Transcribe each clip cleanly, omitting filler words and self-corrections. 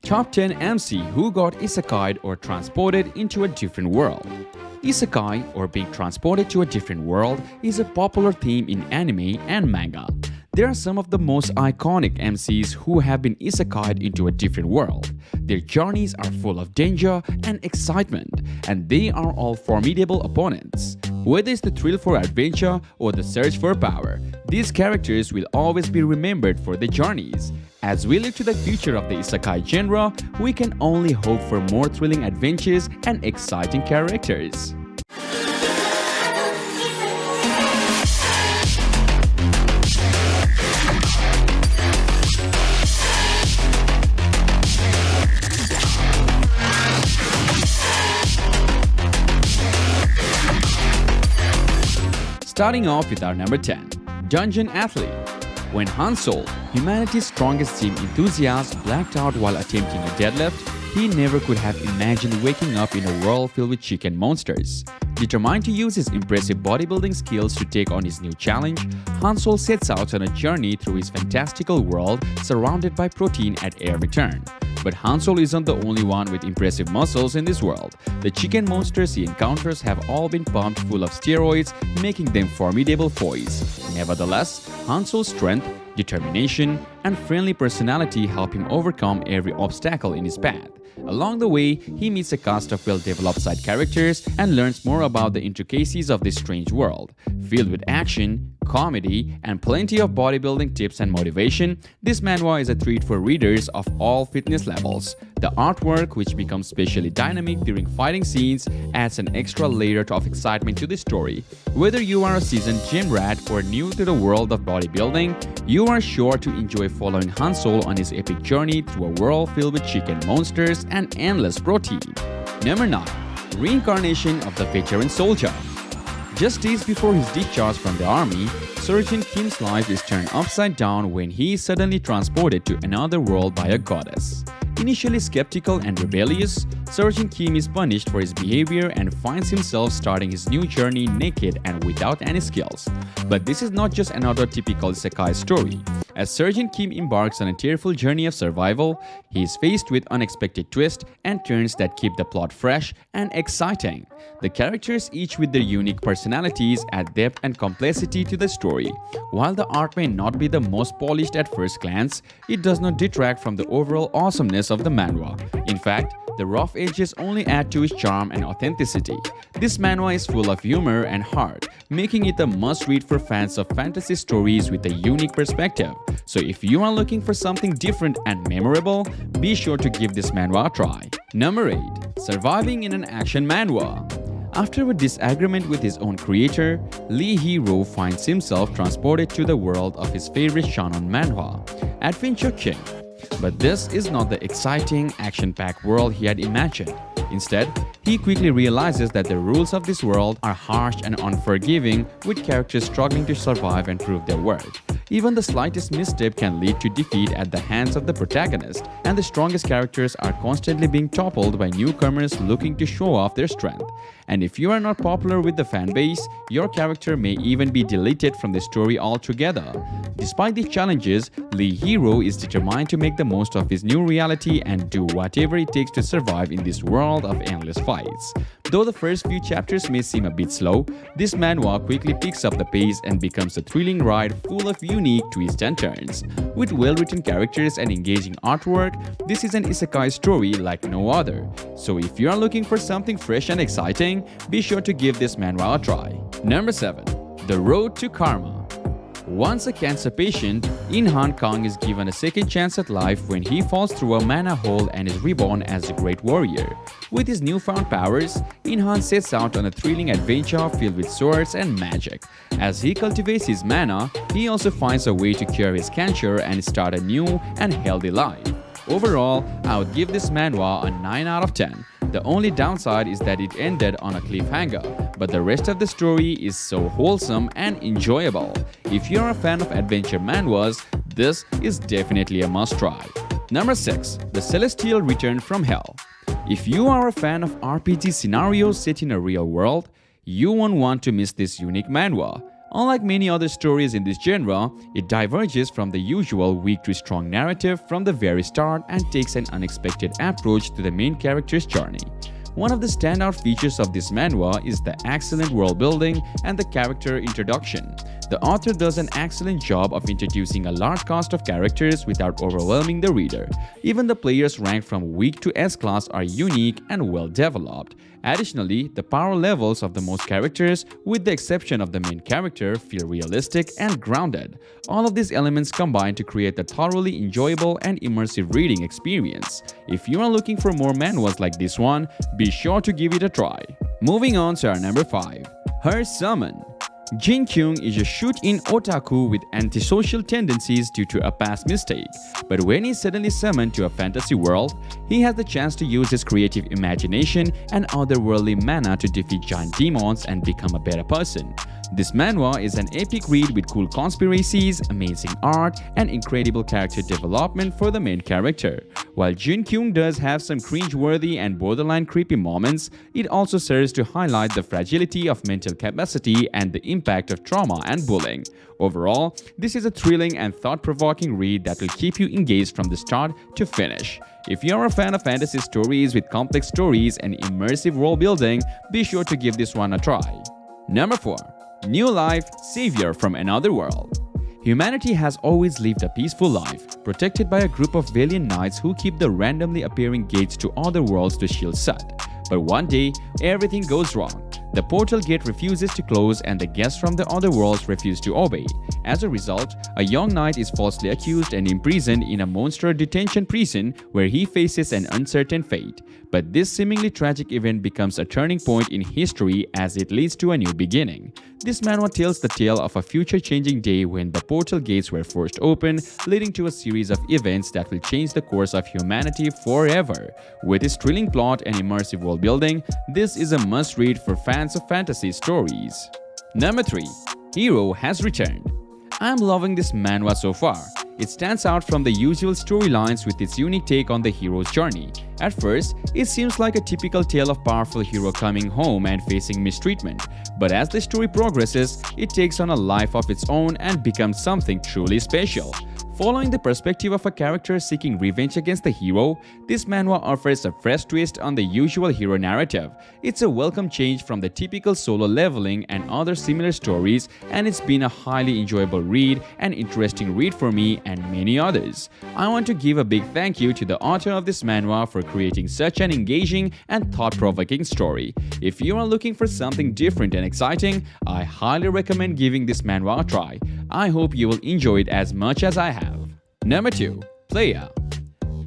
Top 10 MC who got isekai'd or transported into a different world. Isekai, or being transported to a different world, is a popular theme in anime and manga. There are some of the most iconic MCs who have been isekai'd into a different world. Their journeys are full of danger and excitement, and they are all formidable opponents. Whether it's the thrill for adventure or the search for power, these characters will always be remembered for their journeys. As we look to the future of the isekai genre, we can only hope for more thrilling adventures and exciting characters. Starting off with our number 10, Dungeon Athlete. When Hansol, humanity's strongest gym enthusiast, blacked out while attempting a deadlift, he never could have imagined waking up in a world filled with chicken monsters. Determined to use his impressive bodybuilding skills to take on his new challenge, Hansol sets out on a journey through his fantastical world surrounded by protein at every turn. But Hansol isn't the only one with impressive muscles in this world. The chicken monsters he encounters have all been pumped full of steroids, making them formidable foes. Nevertheless, Hansol's strength, determination, and friendly personality help him overcome every obstacle in his path. Along the way, he meets a cast of well-developed side characters and learns more about the intricacies of this strange world. Filled with action, comedy, and plenty of bodybuilding tips and motivation, this manhwa is a treat for readers of all fitness levels. The artwork, which becomes especially dynamic during fighting scenes, adds an extra layer of excitement to the story. Whether you are a seasoned gym rat or new to the world of bodybuilding, you are sure to enjoy following Hansol on his epic journey through a world filled with chicken monsters and endless protein. Number 9. Reincarnation of the Veteran Soldier. Just days before his discharge from the army, Sergeant Kim's life is turned upside down when he is suddenly transported to another world by a goddess. Initially skeptical and rebellious, Sergeant Kim is punished for his behavior and finds himself starting his new journey naked and without any skills. But this is not just another typical isekai story. As Sergeant Kim embarks on a tearful journey of survival, he is faced with unexpected twists and turns that keep the plot fresh and exciting. The characters, each with their unique personalities, add depth and complexity to the story. While the art may not be the most polished at first glance, it does not detract from the overall awesomeness of the manhwa. In fact, the rough edges only add to its charm and authenticity. This manhwa is full of humor and heart, making it a must-read for fans of fantasy stories with a unique perspective. So if you are looking for something different and memorable, be sure to give this manhwa a try. Number 8. Surviving in an Action Manhwa. After a disagreement with his own creator, Lee Hero finds himself transported to the world of his favorite shonen manhwa, Adventure King. But this is not the exciting, action-packed world he had imagined. Instead, he quickly realizes that the rules of this world are harsh and unforgiving, with characters struggling to survive and prove their worth. Even the slightest misstep can lead to defeat at the hands of the protagonist, and the strongest characters are constantly being toppled by newcomers looking to show off their strength. And if you are not popular with the fanbase, your character may even be deleted from the story altogether. Despite these challenges, Lee Hero is determined to make the most of his new reality and do whatever it takes to survive in this world of endless fights. Though the first few chapters may seem a bit slow, this manhwa quickly picks up the pace and becomes a thrilling ride full of unique twists and turns. With well-written characters and engaging artwork, this is an isekai story like no other. So if you are looking for something fresh and exciting, be sure to give this manhwa a try. Number 7. The Road to Karma. Once a cancer patient, In-han Kang is given a second chance at life when he falls through a mana hole and is reborn as a great warrior. With his newfound powers, In-han sets out on a thrilling adventure filled with swords and magic. As he cultivates his mana, he also finds a way to cure his cancer and start a new and healthy life. Overall, I would give this manhwa a 9 out of 10. The only downside is that it ended on a cliffhanger, but the rest of the story is so wholesome and enjoyable. If you're a fan of adventure manhwas, this is definitely a must-try. Number 6. The Celestial Return from Hell. If you are a fan of RPG scenarios set in a real world, you won't want to miss this unique manhwa. Unlike many other stories in this genre, it diverges from the usual weak to strong narrative from the very start and takes an unexpected approach to the main character's journey. One of the standout features of this manhwa is the excellent world building and the character introduction. The author does an excellent job of introducing a large cast of characters without overwhelming the reader. Even the players ranked from weak to S class are unique and well developed. Additionally, the power levels of the most characters, with the exception of the main character, feel realistic and grounded. All of these elements combine to create a thoroughly enjoyable and immersive reading experience. If you are looking for more manhwas like this one, be sure to give it a try. Moving on to our number 5, Her Summon. Jin Kyung is a shoot-in otaku with antisocial tendencies due to a past mistake. But when he's suddenly summoned to a fantasy world, he has the chance to use his creative imagination and otherworldly mana to defeat giant demons and become a better person. This manhwa is an epic read with cool conspiracies, amazing art, and incredible character development for the main character. While Jin Kyung does have some cringe-worthy and borderline creepy moments, it also serves to highlight the fragility of mental capacity and the impact of trauma and bullying. Overall, this is a thrilling and thought-provoking read that will keep you engaged from the start to finish. If you're a fan of fantasy stories with complex stories and immersive world building, be sure to give this one a try. Number 4. New Life, Savior from Another World. Humanity has always lived a peaceful life, protected by a group of valiant knights who keep the randomly appearing gates to other worlds to shield Sut. But one day, everything goes wrong. The portal gate refuses to close and the guests from the other worlds refuse to obey. As a result, a young knight is falsely accused and imprisoned in a monster detention prison where he faces an uncertain fate. But this seemingly tragic event becomes a turning point in history as it leads to a new beginning. This manhwa tells the tale of a future-changing day when the portal gates were forced open, leading to a series of events that will change the course of humanity forever. With its thrilling plot and immersive world building, this is a must-read for fans of fantasy stories. Number 3. Hero Has Returned. I'm loving this manhwa so far. It stands out from the usual storylines with its unique take on the hero's journey. At first, it seems like a typical tale of powerful hero coming home and facing mistreatment. But as the story progresses, it takes on a life of its own and becomes something truly special. Following the perspective of a character seeking revenge against the hero, this manhwa offers a fresh twist on the usual hero narrative. It's a welcome change from the typical solo leveling and other similar stories, and it's been a highly enjoyable read and interesting read for me and many others. I want to give a big thank you to the author of this manhwa for creating such an engaging and thought-provoking story. If you are looking for something different and exciting, I highly recommend giving this manhwa a try. I hope you will enjoy it as much as I have. Number 2. Player.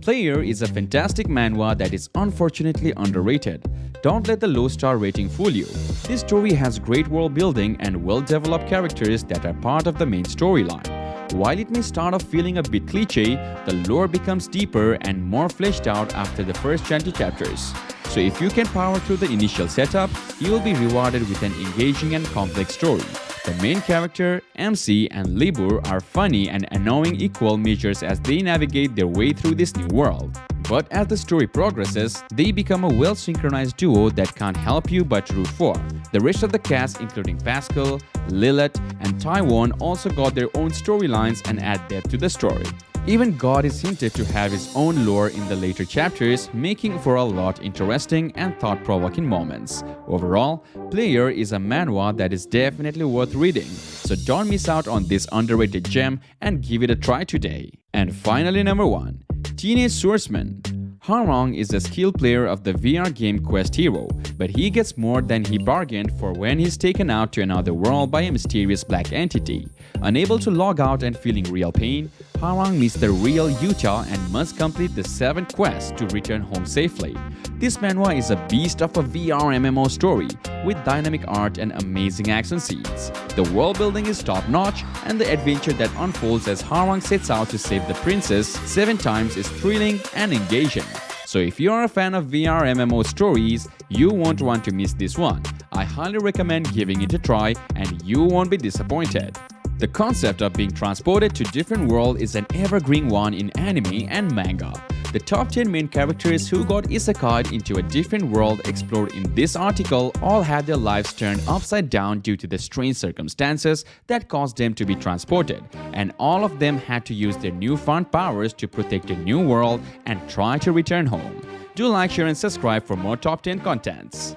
Player is a fantastic manhwa that is unfortunately underrated. Don't let the low star rating fool you. This story has great world building and well-developed characters that are part of the main storyline. While it may start off feeling a bit cliché, the lore becomes deeper and more fleshed out after the first 20 chapters. So if you can power through the initial setup, you will be rewarded with an engaging and complex story. The main character, MC, and Libur are funny and annoying equal measures as they navigate their way through this new world. But as the story progresses, they become a well-synchronized duo that can't help you but root for. The rest of the cast, including Pascal, Lilith, and Taiwan, also got their own storylines and add depth to the story. Even God is hinted to have his own lore in the later chapters, making for a lot interesting and thought-provoking moments. Overall, Player is a manhwa that is definitely worth reading, so don't miss out on this underrated gem and give it a try today. And finally, number 1. Teenage Swordsman. Harong is a skilled player of the VR game Quest Hero, but he gets more than he bargained for when he's taken out to another world by a mysterious black entity. Unable to log out and feeling real pain, Harong meets the real Utah and must complete the 7th quest to return home safely. This manhwa is a beast of a VR MMO story with dynamic art and amazing action scenes. The world building is top-notch, and the adventure that unfolds as Harong sets out to save the princess 7 times is thrilling and engaging. So if you are a fan of VR MMO stories, you won't want to miss this one. I highly recommend giving it a try and you won't be disappointed. The concept of being transported to different world is an evergreen one in anime and manga. The top 10 main characters who got isekai'd into a different world explored in this article all had their lives turned upside down due to the strange circumstances that caused them to be transported, and all of them had to use their newfound powers to protect the new world and try to return home. Do like, share and subscribe for more top 10 contents.